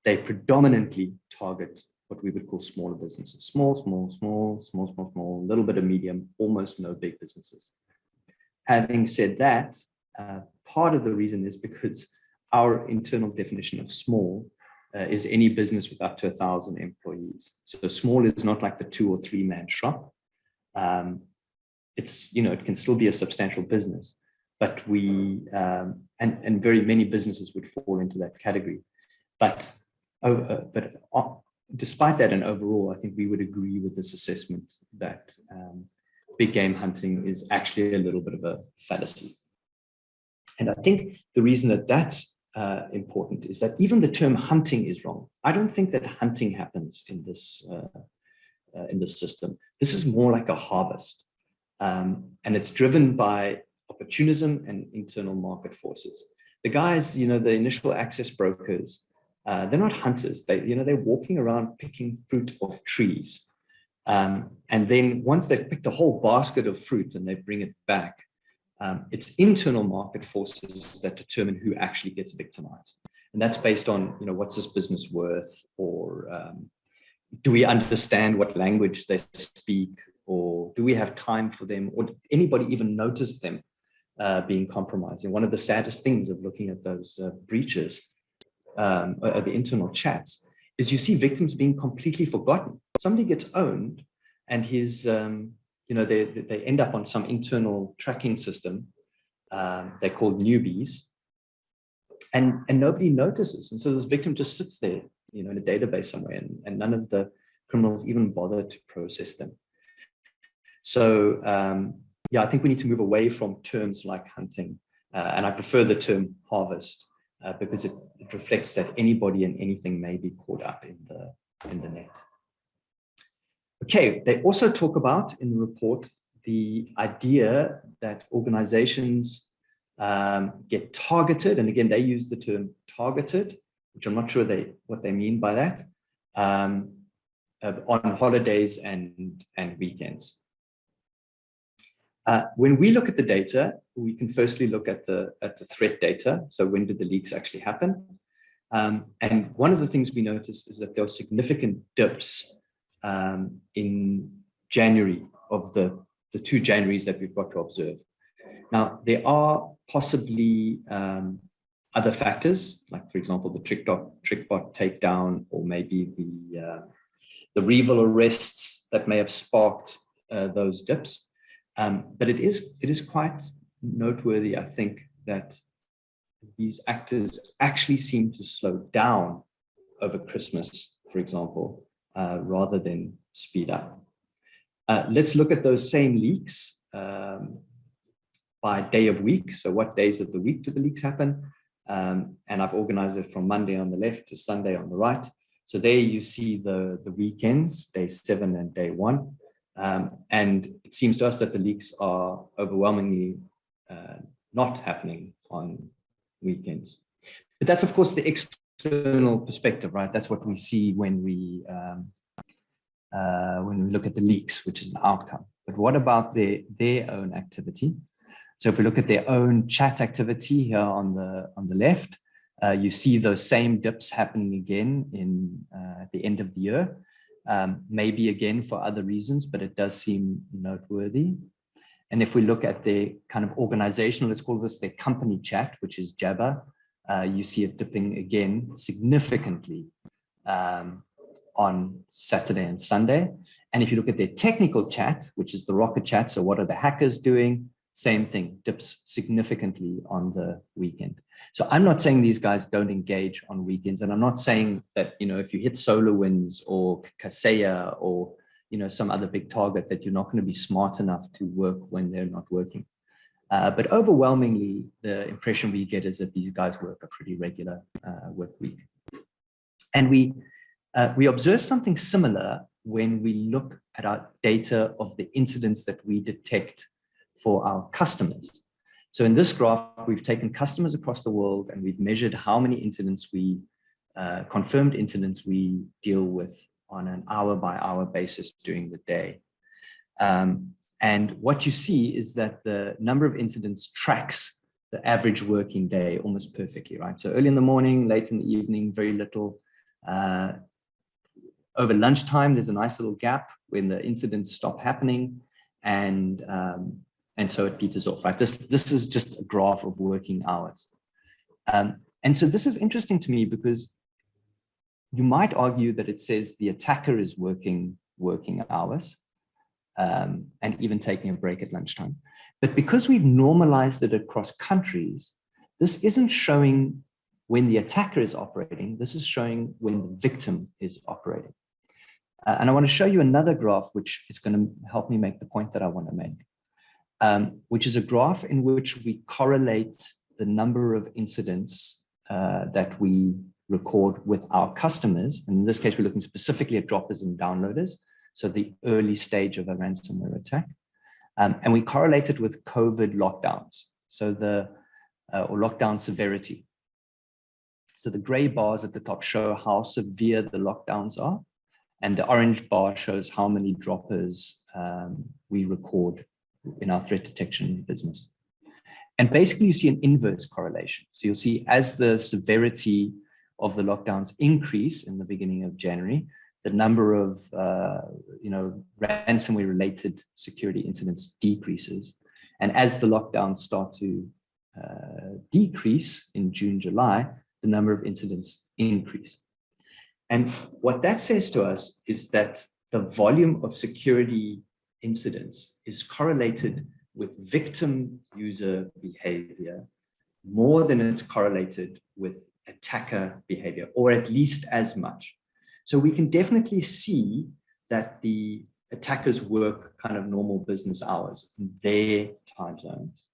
They predominantly target what we would call smaller businesses, small, a little bit of medium, almost no big businesses. Having said that, part of the reason is because our internal definition of small is any business with up to 1,000 employees. So small is not like the 2 or 3 man shop. It can still be a substantial business, but we, and very many businesses would fall into that category. But despite that, and overall, I think we would agree with this assessment that big game hunting is actually a little bit of a fallacy. And I think the reason that that's important is that even the term hunting is wrong. I don't think that hunting happens in this system. This is more like a harvest, and it's driven by opportunism and internal market forces. The guys, the initial access brokers, they're not hunters. They're walking around picking fruit off trees. And then once they've picked a whole basket of fruit and they bring it back, it's internal market forces that determine who actually gets victimized. And that's based on, what's this business worth, or do we understand what language they speak, or do we have time for them, or did anybody even notice them being compromised? And one of the saddest things of looking at those breaches, the internal chats, is you see victims being completely forgotten. Somebody gets owned, and his, they end up on some internal tracking system. They're called newbies, and nobody notices. And so this victim just sits there, in a database somewhere, and none of the criminals even bother to process them. So I think we need to move away from terms like hunting, and I prefer the term harvest because it reflects that anybody and anything may be caught up in the net. Okay, they also talk about in the report the idea that organizations get targeted, and again they use the term targeted, which I'm not sure what they mean by that, on holidays and weekends. When we look at the data, we can firstly look at the threat data. So when did the leaks actually happen? And one of the things we noticed is that there were significant dips in January of the 2 Januaries that we've got to observe. Now, there are possibly other factors, like, for example, the TrickBot takedown, or maybe the Revil arrests that may have sparked those dips. But it is quite noteworthy, I think, that these actors actually seem to slow down over Christmas, for example, rather than speed up. Let's look at those same leaks by day of week. So what days of the week do the leaks happen? And I've organized it from Monday on the left to Sunday on the right. So there you see the weekends, day 7 and day 1. And it seems to us that the leaks are overwhelmingly not happening on weekends. But that's, of course, the external perspective, right? That's what we see when we look at the leaks, which is an outcome. But what about their own activity? So if we look at their own chat activity here on the left, you see those same dips happening again at the end of the year. Maybe again for other reasons, but it does seem noteworthy. And if we look at their kind of organizational, let's call this their company chat, which is Jabba, you see it dipping again significantly on Saturday and Sunday. And if you look at their technical chat, which is the rocket chat, so what are the hackers doing? Same thing, dips significantly on the weekend. So I'm not saying these guys don't engage on weekends, and I'm not saying that, if you hit SolarWinds or Kaseya or, some other big target, that you're not going to be smart enough to work when they're not working. But overwhelmingly, the impression we get is that these guys work a pretty regular work week. And we observe something similar when we look at our data of the incidents that we detect for our customers. So in this graph, we've taken customers across the world and we've measured how many incidents confirmed incidents we deal with on an hour-by-hour basis during the day. And what you see is that the number of incidents tracks the average working day almost perfectly, right? So early in the morning, late in the evening, very little. Over lunchtime, there's a nice little gap when the incidents stop happening, and so it peters off, right? This is just a graph of working hours. And so this is interesting to me because you might argue that it says the attacker is working hours. and even taking a break at lunchtime. But because we've normalized it across countries, this isn't showing when the attacker is operating, this is showing when the victim is operating. And I want to show you another graph, which is going to help me make the point that I want to make, which is a graph in which we correlate the number of incidents that we record with our customers. And in this case, we're looking specifically at droppers and downloaders, so the early stage of a ransomware attack. And we correlate it with COVID lockdowns, so or lockdown severity. So the gray bars at the top show how severe the lockdowns are, and the orange bar shows how many droppers we record in our threat detection business. And basically you see an inverse correlation. So you'll see as the severity of the lockdowns increase in the beginning of January, the number of ransomware related security incidents decreases. And as the lockdowns start to decrease in June, July, the number of incidents increase. And what that says to us is that the volume of security incidents is correlated with victim user behavior more than it's correlated with attacker behavior, or at least as much. So we can definitely see that the attackers work kind of normal business hours in their time zones.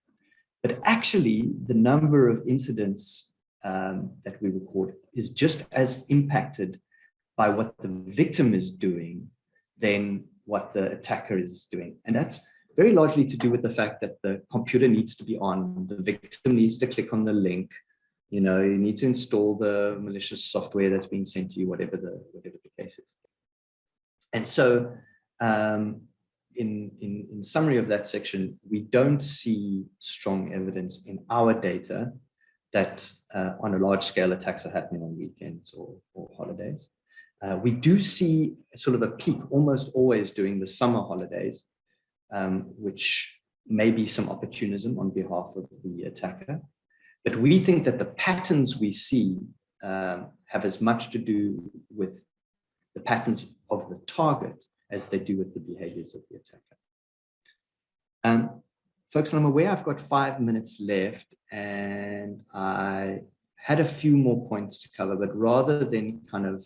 But actually, the number of incidents that we record is just as impacted by what the victim is doing than what the attacker is doing. And that's very largely to do with the fact that the computer needs to be on, the victim needs to click on the link, you need to install the malicious software that's being sent to you, whatever the case is. And so in summary of that section, we don't see strong evidence in our data that on a large scale attacks are happening on weekends or holidays. We do see sort of a peak almost always during the summer holidays, which may be some opportunism on behalf of the attacker. But we think that the patterns we see have as much to do with the patterns of the target as they do with the behaviors of the attacker. Folks, I'm aware I've got 5 minutes left and I had a few more points to cover, but rather than kind of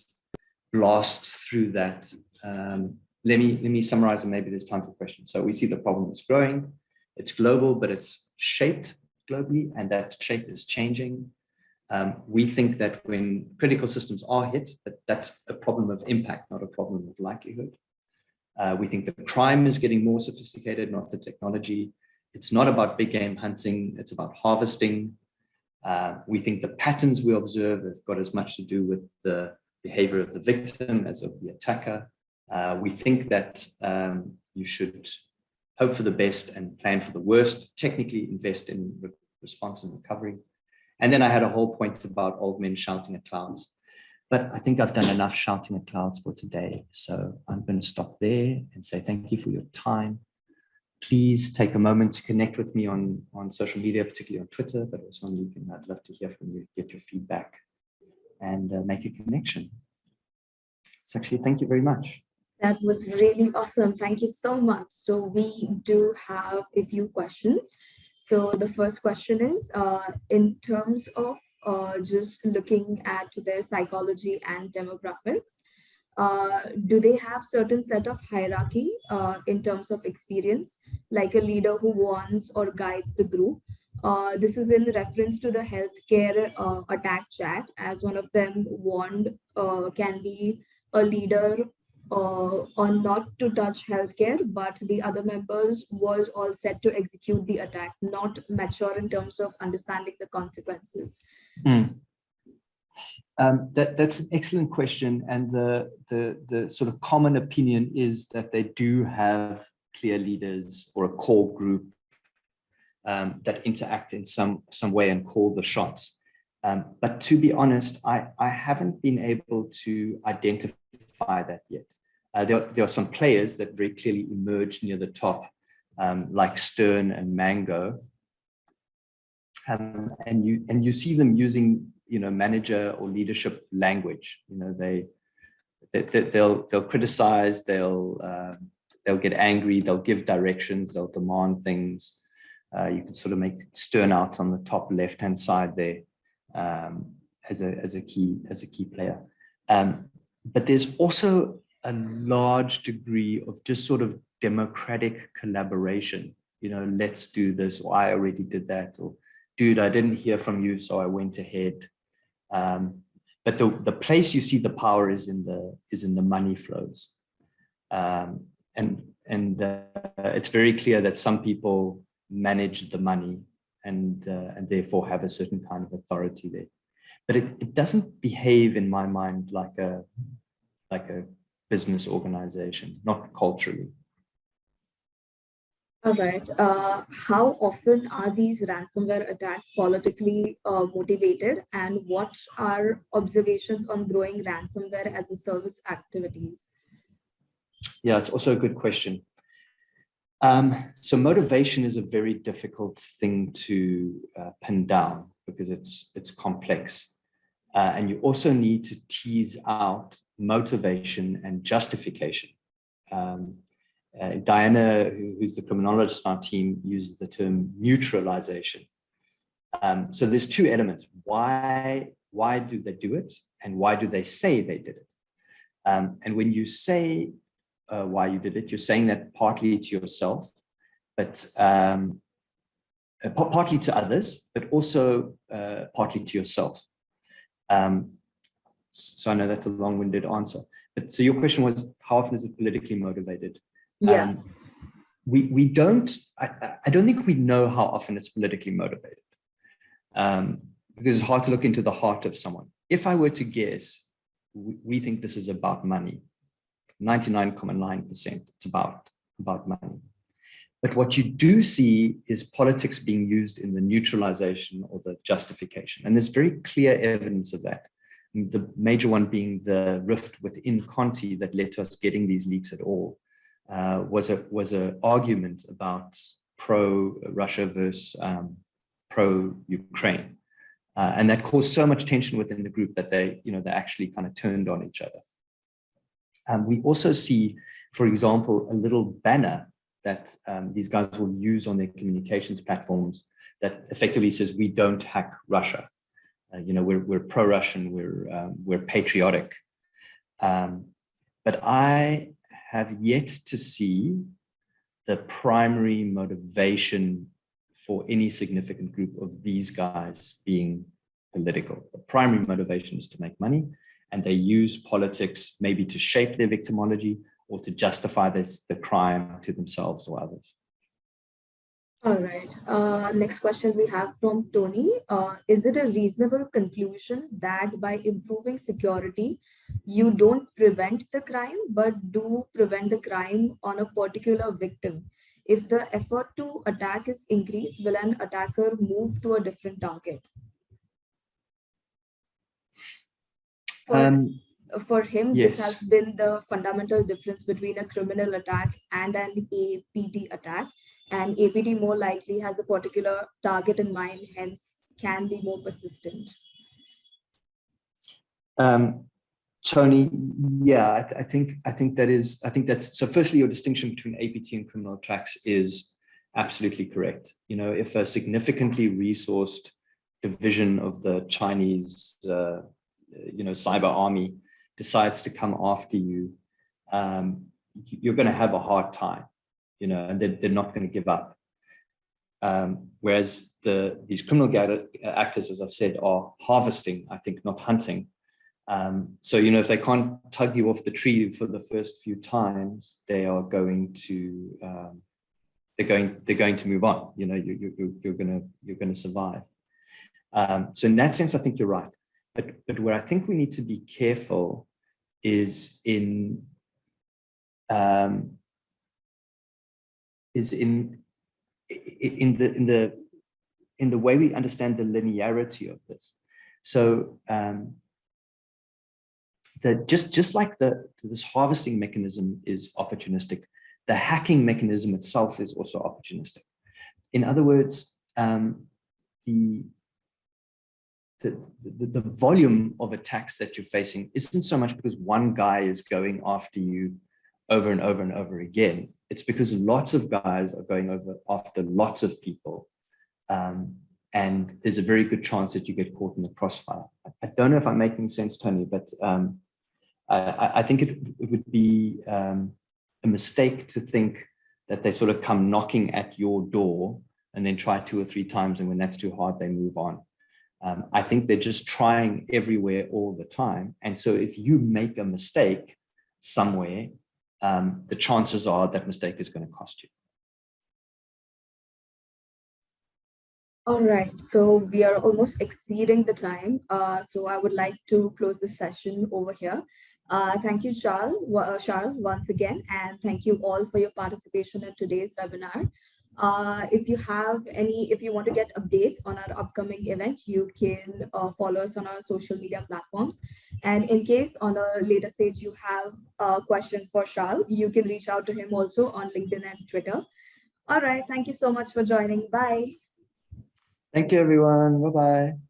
blast through that, let me summarize, and maybe there's time for questions. So we see the problem is growing, it's global, but it's shaped globally, and that shape is changing. We think that when critical systems are hit, that's a problem of impact, not a problem of likelihood. We think the crime is getting more sophisticated, not the technology. It's not about big game hunting, it's about harvesting. We think the patterns we observe have got as much to do with the behavior of the victim as of the attacker. We think that you should hope for the best and plan for the worst, technically invest in response and recovery. And then I had a whole point about old men shouting at clouds. But I think I've done enough shouting at clouds for today. So I'm going to stop there and say thank you for your time. Please take a moment to connect with me on social media, particularly on Twitter, but also on LinkedIn. I'd love to hear from you, get your feedback, and make a connection. So actually, thank you very much. That was really awesome. Thank you so much. So we do have a few questions. So the first question is, in terms of just looking at their psychology and demographics, do they have certain set of hierarchy in terms of experience, like a leader who warns or guides the group? This is in reference to the healthcare attack chat, as one of them warned can be a leader on not to touch healthcare, but the other members was all set to execute the attack, not mature in terms of understanding the consequences. That's an excellent question, and the sort of common opinion is that they do have clear leaders or a core group that interact in some way and call the shots. But to be honest, I haven't been able to identify that yet. There are some players that very clearly emerge near the top, like Stern and Mango, and you see them using manager or leadership language. They'll criticize, they'll they'll get angry, they'll give directions, they'll demand things. You can sort of make Stern out on the top left-hand side there as a key player. But there's also a large degree of just sort of democratic collaboration. Let's do this, or I already did that, or dude, I didn't hear from you, so I went ahead. But the place you see the power is in the money flows. And it's very clear that some people manage the money and therefore have a certain kind of authority there. But it doesn't behave, in my mind, like a business organization, not culturally. All right. How often are these ransomware attacks politically motivated, and what are observations on growing ransomware as a service activities? Yeah, it's also a good question. So motivation is a very difficult thing to pin down because it's complex. And you also need to tease out motivation and justification. Diana, who's the criminologist on our team, uses the term neutralization. So there's two elements. Why do they do it? And why do they say they did it? And when you say why you did it, you're saying that partly to yourself, but partly to others, but also partly to yourself. So I know that's a long-winded answer. But so your question was, how often is it politically motivated? Yeah. We don't, I don't think we know how often it's politically motivated, because it's hard to look into the heart of someone. If I were to guess, we think this is about money. 99.9%, it's about money. But what you do see is politics being used in the neutralization or the justification. And there's very clear evidence of that. And the major one being the rift within Conti that led to us getting these leaks at all. Was an argument about pro-Russia versus pro-Ukraine, and that caused so much tension within the group that they actually kind of turned on each other. We also see, for example, a little banner that these guys will use on their communications platforms that effectively says, "We don't hack Russia. We're pro-Russian. We're patriotic." But I have yet to see the primary motivation for any significant group of these guys being political. The primary motivation is to make money, and they use politics maybe to shape their victimology or to justify the crime to themselves or others. All right. Next question we have from Tony. Is it a reasonable conclusion that by improving security, you don't prevent the crime, but do prevent the crime on a particular victim? If the effort to attack is increased, will an attacker move to a different target? For him, yes. This has been the fundamental difference between a criminal attack and an APT attack. And APT more likely has a particular target in mind, hence can be more persistent. Tony, yeah, I think that's so. Firstly, your distinction between APT and criminal attacks is absolutely correct. If a significantly resourced division of the Chinese, cyber army decides to come after you, you're going to have a hard time, and they're not going to give up. Whereas these criminal actors, as I've said, are harvesting, I think, not hunting. So, if they can't tug you off the tree for the first few times, they are going to, they're going to move on. You're going to survive. So in that sense, I think you're right. But where I think we need to be careful is in the way we understand the linearity of this. So just like this harvesting mechanism is opportunistic, the hacking mechanism itself is also opportunistic. In other words, the volume of attacks that you're facing isn't so much because one guy is going after you over and over and over again. it's because lots of guys are going over after lots of people. And there's a very good chance that you get caught in the crossfire. I don't know if I'm making sense, Tony, but I think it would be a mistake to think that they sort of come knocking at your door and then try 2 or 3 times, and when that's too hard, they move on. I think they're just trying everywhere all the time. And so if you make a mistake somewhere, the chances are that mistake is going to cost you. All right, so we are almost exceeding the time. So I would like to close the session over here. Thank you, Charles, once again, and thank you all for your participation in today's webinar. If you want to get updates on our upcoming event, you can follow us on our social media platforms. And in case on a later stage you have questions for Charles, you can reach out to him also on LinkedIn and Twitter. All right, thank you so much for joining. Bye. Thank you, everyone. Bye-bye.